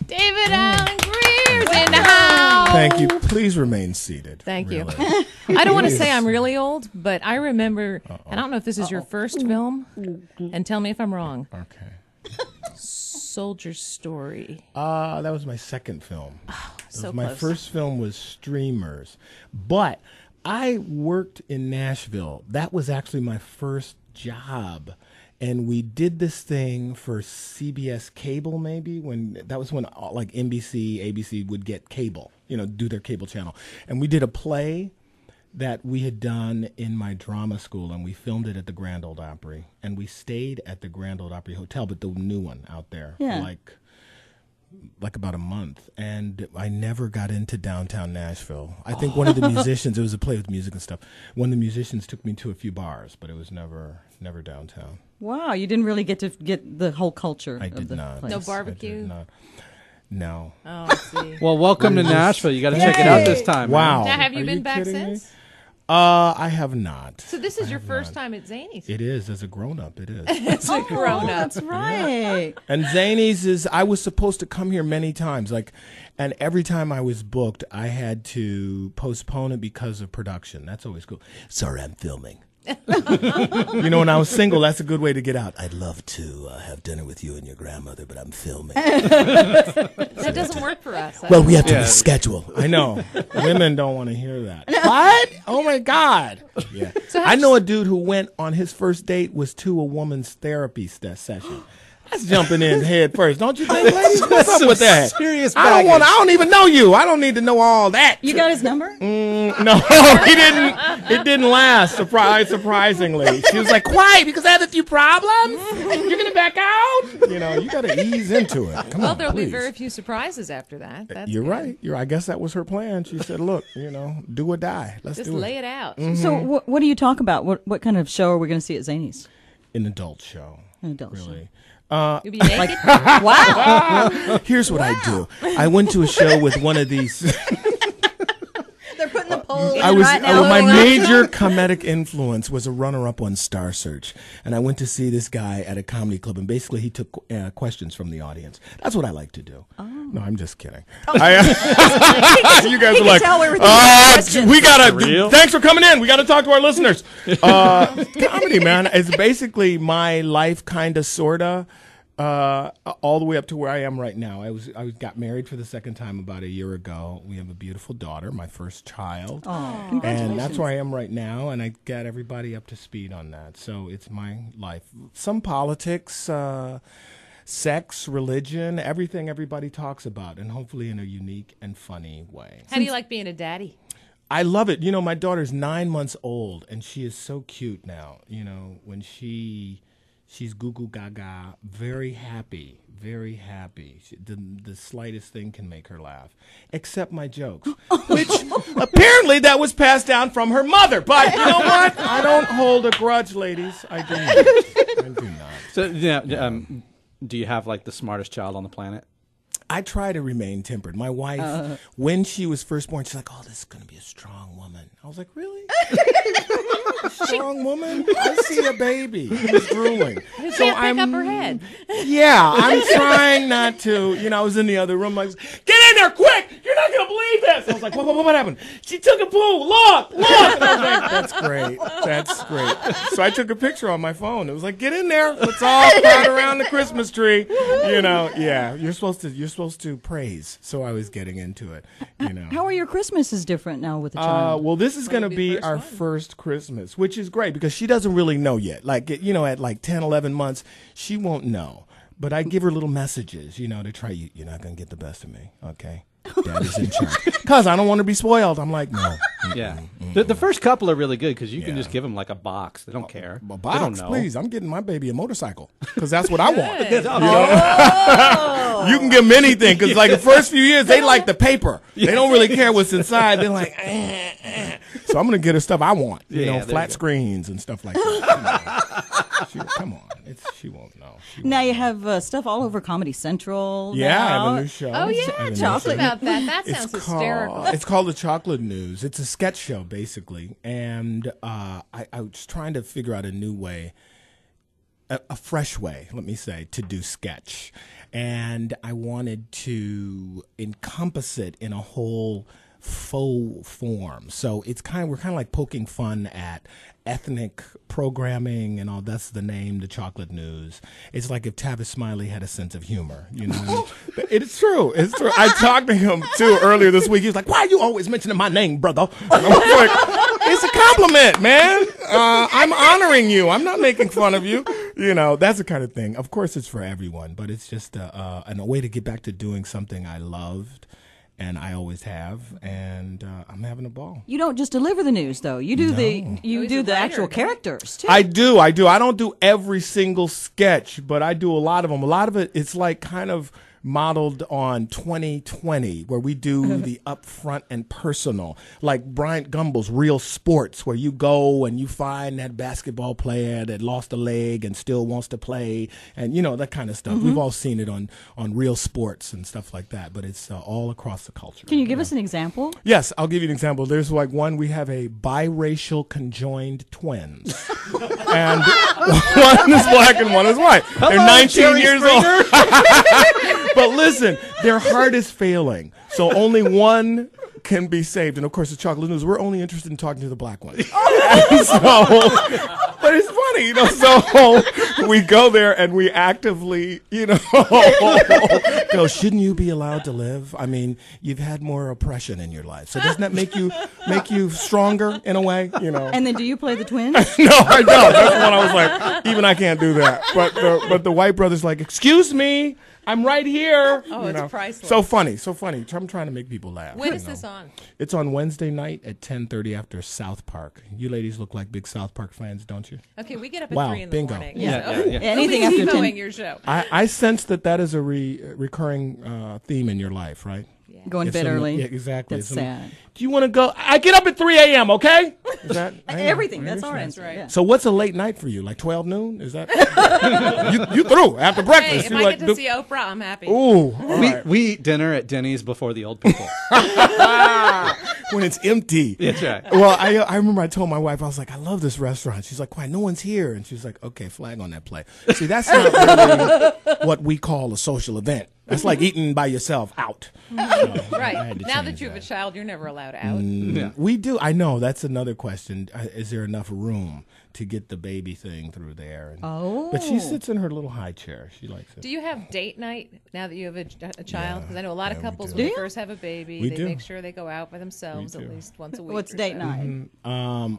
David Allan Grier's in the house. Thank you. Please remain seated. Thank you. Really. I don't want to say I'm really old, but I remember, and I don't know if this is your first film, and tell me if I'm wrong. Okay. Soldier's Story. That was my second film. So my close. first film was Streamers. But I worked in Nashville. That was actually my first job. And we did this thing for CBS cable, maybe that was when like NBC, ABC would get cable, do their cable channel. And we did a play that we had done in my drama school, and we filmed it at the Grand Ole Opry. And we stayed at the Grand Ole Opry Hotel, but the new one out there, like about a month. And I never got into downtown Nashville. I think one of the musicians, it was a play with music and stuff, one of the musicians took me to a few bars, but it was never downtown. Wow, you didn't really get to get the whole culture. I did not. Place. No barbecue? I did not. No. Oh, I see. Well, welcome to Nashville. You got to check it out this time. Wow. Now, have you Are been back kidding me? since? I have not. So this is your first time at Zanie's. It is. As a grown-up, it is. It's a grown-up. That's right. And Zanie's I was supposed to come here many times. And every time I was booked, I had to postpone it because of production. That's always cool. Sorry, I'm filming. When I was single, that's a good way to get out. I'd love to have dinner with you and your grandmother, but I'm filming. That doesn't work for us. Well, we have to reschedule. I know. Women don't want to hear that. What? Oh, my God. Yeah. So I know a dude who went on his first date was to a woman's therapy session. That's jumping in head first, don't you think, ladies? What's up with that? Serious I don't even know you. I don't need to know all that. You got his number? No, he didn't. It didn't last. Surprisingly, she was like, "Why? Because I have a few problems. You're gonna back out. You got to ease into it. Come on, there'll be please." very few surprises after that. That's You're good. right. I guess that was her plan. She said, "Look, do or die. Let's Just do lay it." it out. So what do you talk about? What kind of show are we going to see at Zanie's? An adult show. An adult Really. You'll be naked? Wow. Here's what I do. I went to a show with one of these. They're putting the poll in I was right now. my major comedic influence was a runner-up on Star Search, and I went to see this guy at a comedy club, and basically he took questions from the audience. That's what I like to do. Oh. No, I'm just kidding. You guys are like, tell we were thinking we gotta. real? Thanks for coming in. We got to talk to our listeners. Comedy, man, is basically my life, kind of, sorta. All the way up to where I am right now. I got married for the second time about a year ago. We have a beautiful daughter, my first child. Oh, And that's where I am right now, and I got everybody up to speed on that. So it's my life. Some politics, sex, religion, everything everybody talks about, and hopefully in a unique and funny way. How do you like being a daddy? I love it. My daughter's 9 months old, and she is so cute now. When she's goo-goo gaga, very happy, very happy. The slightest thing can make her laugh, except my jokes, which apparently that was passed down from her mother. But you know what? I don't hold a grudge, ladies. I do not. I do not. So, do you have like the smartest child on the planet? I try to remain tempered. My wife, when she was first born, she's like, "Oh, this is going to be a strong woman." I was like, "Really? A strong woman? I see a baby who's drooling." You can't pick up her head. Yeah, I'm trying not to. I was in the other room. Like, "Get in there, quick! You're not going to believe this." I was like, what happened? She took a poo. Look! And I was like, "That's great. That's great." So I took a picture on my phone. It was like, "Get in there. Let's all crowd around the Christmas tree." Yeah, you're supposed to praise. So I was getting into it. How are your Christmases different now with the child? Well, this is going to be first our one. first Christmas, which is great because she doesn't really know yet. Like, at like 10, 11 months, she won't know. But I give her little messages, to try, you're not going to get the best of me, okay? Daddy's in charge. Because I don't want to be spoiled. I'm like, no. Yeah. The first couple are really good because you can Yeah. just give them like a box. They don't care. A They box, don't know. please. I'm getting my baby a motorcycle because that's what I want. Good. You can give them anything because, like, the first few years, they like the paper. They don't really care what's inside. They're like, So I'm going to get her stuff I want, Yeah, there you flat go. screens and stuff like that. Come on. She won't know. Now you have stuff all over Comedy Central. Yeah, I now. have a new show. Oh, I have a yeah. new Talk show. about that. That sounds hysterical. It's called The Chocolate News. It's a sketch show, basically. And I was trying to figure out a new way a fresh way, let me say, to do sketch. And I wanted to encompass it in a whole faux form. So we're kind of like poking fun at ethnic programming and all. That's the name, the Chocolate News. It's like if Tavis Smiley had a sense of humor, you know. It's true. It's true. I talked to him too earlier this week. He was like, "Why are you always mentioning my name, brother?" And I was like, "It's a compliment, man. I'm honoring you. I'm not making fun of you." You know, that's the kind of thing. Of course, it's for everyone, but it's just a way to get back to doing something I loved. And I always have, and I'm having a ball. You don't just deliver the news, though. You do the actual characters too. I do. I don't do every single sketch, but I do a lot of them. A lot of it, it's like kind of modeled on 2020, where we do the upfront and personal, like Bryant Gumbel's Real Sports, where you go and you find that basketball player that lost a leg and still wants to play, and you know, that kind of stuff. We've all seen it on Real Sports and stuff like that, but it's all across the culture. Can you give us an example? Yes, I'll give you an example. There's like one, we have a biracial conjoined twins, and one is black and one is white. They're 19 years old. But listen, their heart is failing, so only one can be saved. And of course, the Chocolate News, we're only interested in talking to the black one. But it's funny, you know. So we go there and we actively, you know, go, shouldn't you be allowed to live? I mean, you've had more oppression in your life, so doesn't that make you stronger in a way, you know? And then do you play the twins? No, I don't. That's when I was like, even I can't do that. But the white brother's like, excuse me, I'm right here. Oh, it's priceless. So funny. I'm trying to make people laugh. When is this on? It's on Wednesday night at 10:30 after South Park. You ladies look like big South Park fans, don't you? Okay, we get up at 3 in the bingo. morning. Yeah. So. Anything Nobody's after 10. TiVoing your show. I sense that is a recurring theme in your life, right? Going to bed early. Yeah, exactly. That's sad. Do you want to go? I get up at 3 a.m., okay? Is that Everything. That's our answer. right. Yeah. So what's a late night for you? Like 12 noon? Is that? you through after breakfast. Hey, if you I like, get to see Oprah, I'm happy. Ooh. All right. We eat dinner at Denny's before the old people. When it's empty. That's right. Well, I remember I told my wife, I was like, I love this restaurant. She's like, why? No one's here. And she was like, okay, flag on that play. See, that's not really what we call a social event. That's like eating by yourself out. Right. Now that you have a child, you're never allowed out. Yeah. We do. I know. That's another question. Is there enough room to get the baby thing through there? And, but she sits in her little high chair. She likes it. Do you have date night now that you have a child? Because I know a lot of couples, do. when they first have a baby, We they do. make sure they go out by themselves at least once a week. What's or date so. night?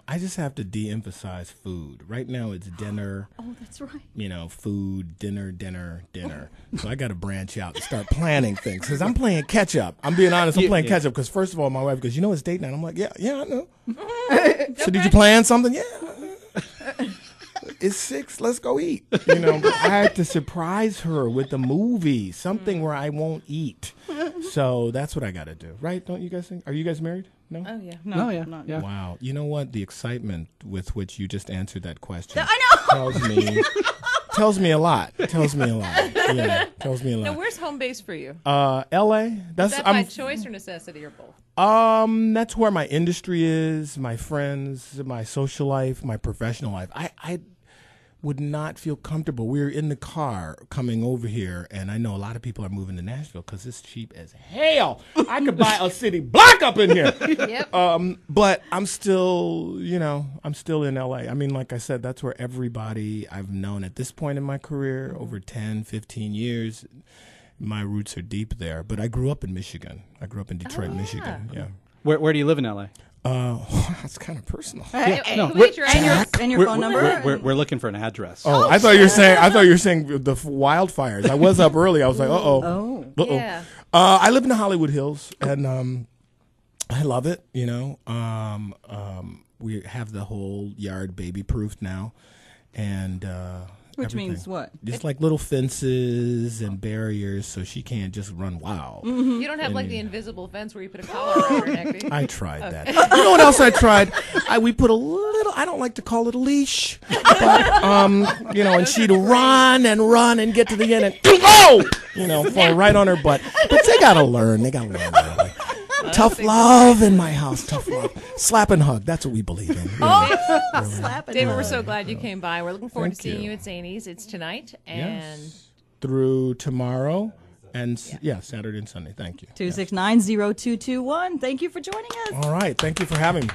I just have to de-emphasize food. Right now it's dinner. Oh, that's right. You know, food, dinner. So I got to branch out and start planning things because I'm playing catch up. I'm being honest. I'm playing catch up because first of all, my wife goes, you know, it's date night. I'm like, yeah, I know. So did you plan something? Yeah. It's 6. Let's go eat. You know, I had to surprise her with a movie, something where I won't eat. So that's what I got to do, right? Don't you guys think? Are you guys married? No. Oh, yeah. No, yeah. not- Yeah. Wow. You know what? The excitement with which you just answered that question I tells me a lot. Yeah, tells me a lot. Now, where's home base for you? L.A. Is that by choice or necessity or both? That's where my industry is, my friends, my social life, my professional life. I would not feel comfortable. We were in the car coming over here, and I know a lot of people are moving to Nashville because it's cheap as hell. I could buy a city block up in here. Yep. But I'm still, I'm still in LA. I mean, like I said, that's where everybody I've known at this point in my career, over 10, 15 years, my roots are deep there. But I grew up in Michigan. I grew up in Detroit, Michigan. Yeah. Where do you live in LA? That's kind of personal. No, Who ate your ass? And your phone number? We're looking for an address. Oh, I thought you were saying the wildfires. I was up early. I was like, uh-oh. Yeah. I live in the Hollywood Hills, and I love it. We have the whole yard baby-proofed now, and Which everything. means what? Just like little fences and barriers, so she can't just run wild. You don't have like the invisible fence where you put a collar around her neck, do you? I tried that. You know what else I tried? We put a little, I don't like to call it a leash, but, and she'd run and get to the end and, fall right on her butt. But they got to learn. Early. Tough love in my house. Tough love. Slap and hug. That's what we believe in. Really. Slap it. David, we're so glad you came by. We're looking forward Thank to seeing you. you at Zanie's. It's tonight. And Yes. Through tomorrow and Saturday and Sunday. Thank you. 2690221. Thank you for joining us. All right. Thank you for having me.